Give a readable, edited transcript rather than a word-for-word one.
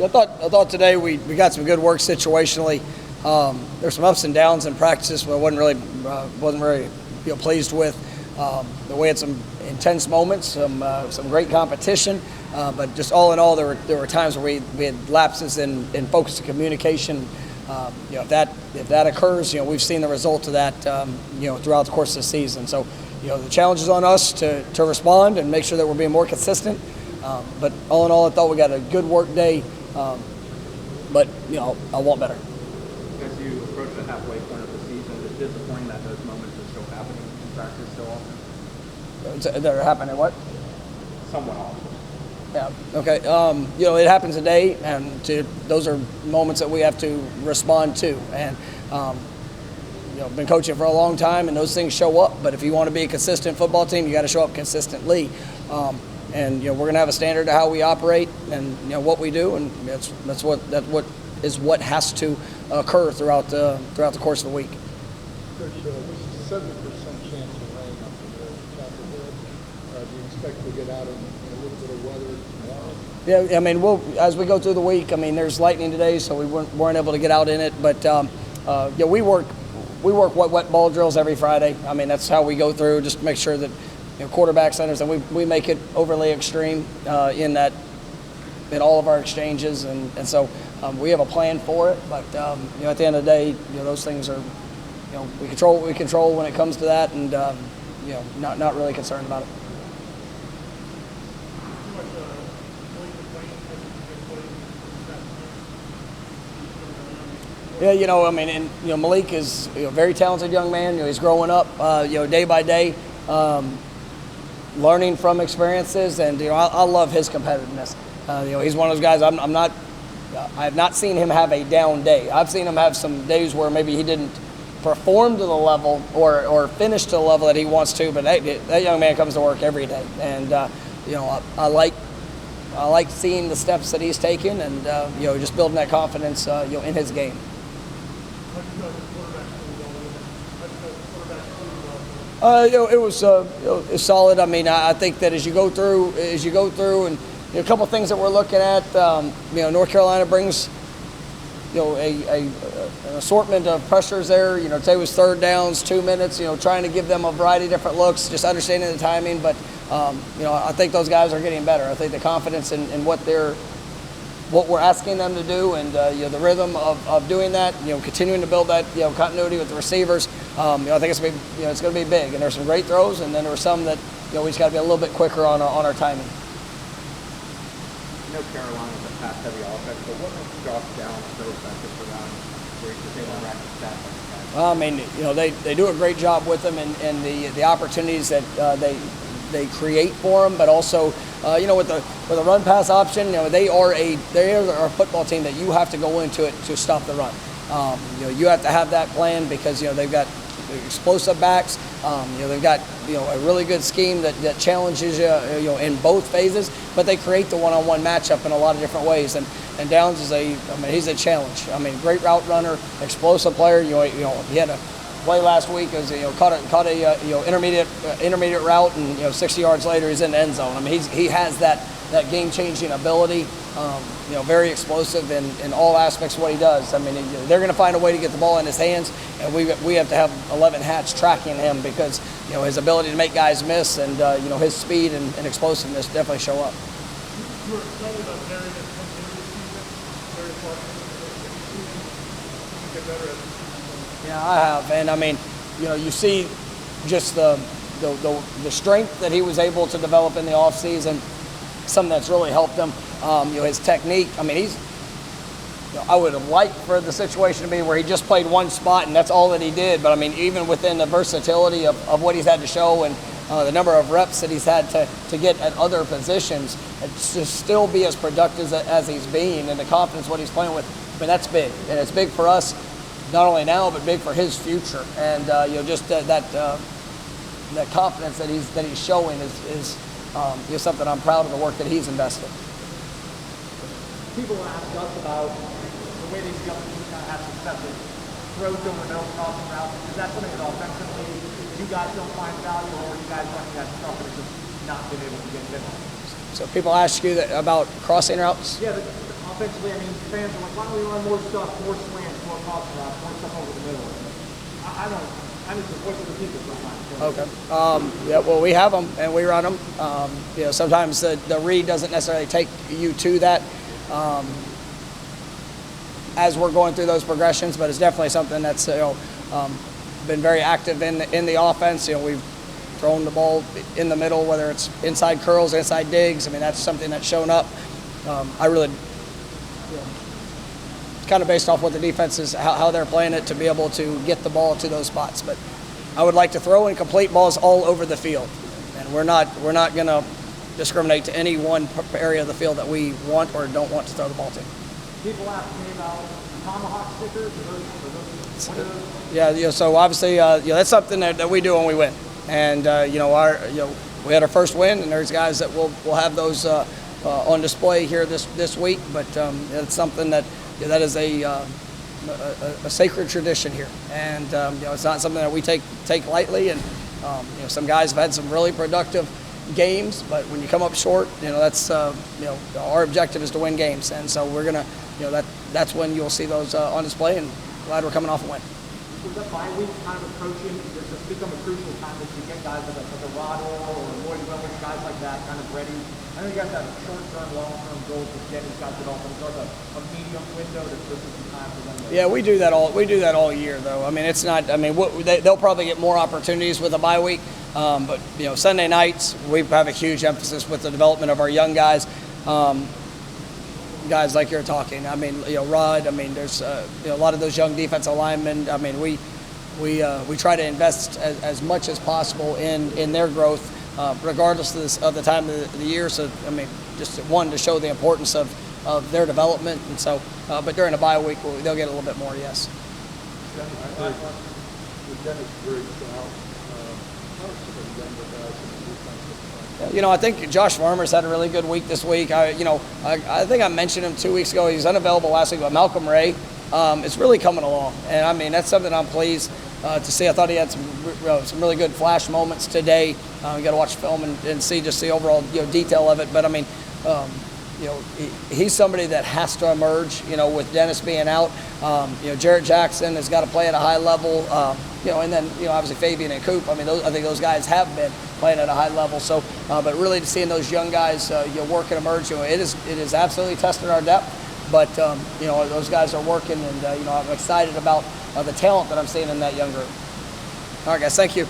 I thought today we got some good work situationally. There's some ups and downs in practices, but I wasn't very pleased with. We had some intense moments, some great competition, but just all in all, there were times where we had lapses in focus and communication. If that occurs, we've seen the result of that throughout the course of the season. So the challenge is on us to respond and make sure that we're being more consistent. But all in all, I thought we got a good work day. But I want better. As you approach the halfway point of the season, it's disappointing that those moments are still happening in practice so often. They're happening what? Somewhat often. Yeah. Okay. It happens today, and those are moments that we have to respond to. And I've been coaching for a long time, and those things show up. But if you want to be a consistent football team, you got to show up consistently. And we're going to have a standard of how we operate and what we do, and that's what has to occur throughout the course of the week. Coach, there's a 70% chance of rain up in the Chapel Hill. Do you expect to get out in a little bit of weather tomorrow? Yeah, I mean, as we go through the week, I mean, there's lightning today, so we weren't able to get out in it. But we work wet ball drills every Friday. I mean, that's how we go through, just to make sure that quarterback centers, and we make it overly extreme in all of our exchanges, and so we have a plan for it. But at the end of the day, those things are, we control what we control when it comes to that, and not really concerned about it. Yeah, I mean, and Malik is a very talented young man. He's growing up, day by day. Learning from experiences, and I love his competitiveness. He's one of those guys. I have not seen him have a down day. I've seen him have some days where maybe he didn't perform to the level or finish to the level that he wants to. But that young man comes to work every day, and I like seeing the steps that he's taken, and just building that confidence in his game. It was solid. I mean, I think that as you go through, and a couple of things that we're looking at. North Carolina brings an assortment of pressures there. Today was third downs, 2 minutes. Trying to give them a variety of different looks, just understanding the timing. But I think those guys are getting better. I think the confidence in what we're asking them to do, and the rhythm of doing that, continuing to build that continuity with the receivers. I think it's going to be big, and there's some great throws, and then there were some that we just got to be a little bit quicker on our timing. Carolina's a pass-heavy offense, but what makes Josh Downs so effective for them, where he's just able to rack the stats like that? Well, I mean, they do a great job with them, and the opportunities that they create for them, but also with the run pass option, they are a football team that you have to go into it to stop the run. You have to have that plan because they've got explosive backs. They've got a really good scheme that challenges you in both phases, but they create the one-on-one matchup in a lot of different ways. And Downs is he's a challenge. I mean, great route runner, explosive player. He had a play last week as caught a intermediate route, and 60 yards later he's in the end zone. I mean, he has that game-changing ability. Very explosive in all aspects of what he does. I mean, they're going to find a way to get the ball in his hands, and we have to have 11 hats tracking him because his ability to make guys miss and his speed and explosiveness definitely show up. You were excited about carrying this continuity season, get better at it. Yeah, I have, and I mean, you see just the strength that he was able to develop in the offseason, something that's really helped him. His technique. I mean, I would have liked for the situation to be where he just played one spot and that's all that he did. But I mean, even within the versatility of what he's had to show and the number of reps that he's had to get at other positions, to still be as productive as he's been, and the confidence what he's playing with. I mean, that's big, and it's big for us, not only now but big for his future. And just that confidence that he's showing is something I'm proud of the work that he's invested. People ask us about the way these young teams kind of have success with throws over no crossing routes. Is that something that offensively you guys don't find value, or are you guys running that stuff and just not been able to get it in? So people ask you about crossing routes? Yeah, offensively, I mean, fans are like, why don't we run more stuff, more slants, more cross routes, more stuff over the middle? I'm just the voice of the people sometimes. Okay. Yeah, well, we have them and we run them. Sometimes the read doesn't necessarily take you to that as we're going through those progressions, but it's definitely something that's been very active in the offense. We've thrown the ball in the middle, whether it's inside curls, inside digs. I mean, that's something that's shown up. I really, it's kind of based off what the defense is, how they're playing it, to be able to get the ball to those spots. But I would like to throw and complete balls all over the field, and we're not going to discriminate to any one area of the field that we want or don't want to throw the ball to. People ask me about tomahawk stickers. Yeah. So obviously, that's something that we do when we win. And we had our first win, and there's guys that will have those on display here this week. But it's something that is a sacred tradition here, and it's not something that we take lightly. And some guys have had some really productive games, but when you come up short, that's our objective is to win games, and so we're gonna, that's when you'll see those on display. And glad we're coming off a win. Was that bye week kind of approaching? Does this become a crucial time that you get guys like a Waddle or Lloyd Willis, guys like that, kind of ready? I know you guys have short-term, long-term goals with getting guys developed. Is there a medium window that this is some time for them? Yeah, we do that all year, though. I mean, it's not. I mean, they'll probably get more opportunities with a bye week, but Sunday nights we have a huge emphasis with the development of our young guys. Guys like you're talking. I mean, Rod. I mean, there's a lot of those young defensive linemen. I mean, we try to invest as much as possible in their growth, regardless of the time of the year. So I mean, just one to show the importance of their development, and so. But during a bye week, they'll get a little bit more. Yes. I think Josh Farmer's had a really good week this week. I think I mentioned him 2 weeks ago. He was unavailable last week, but Malcolm Ray is really coming along. And, I mean, that's something I'm pleased to see. I thought he had some really good flash moments today. You got to watch film and see just the overall detail of it. But, I mean, he's somebody that has to emerge, with Dennis being out. Jarrett Jackson has got to play at a high level, and then, obviously Fabian and Coop. I mean, I think those guys have been playing at a high level. So, but really seeing those young guys, work and emerge, it is absolutely testing our depth. But, those guys are working, and, I'm excited about the talent that I'm seeing in that young group. All right, guys, thank you.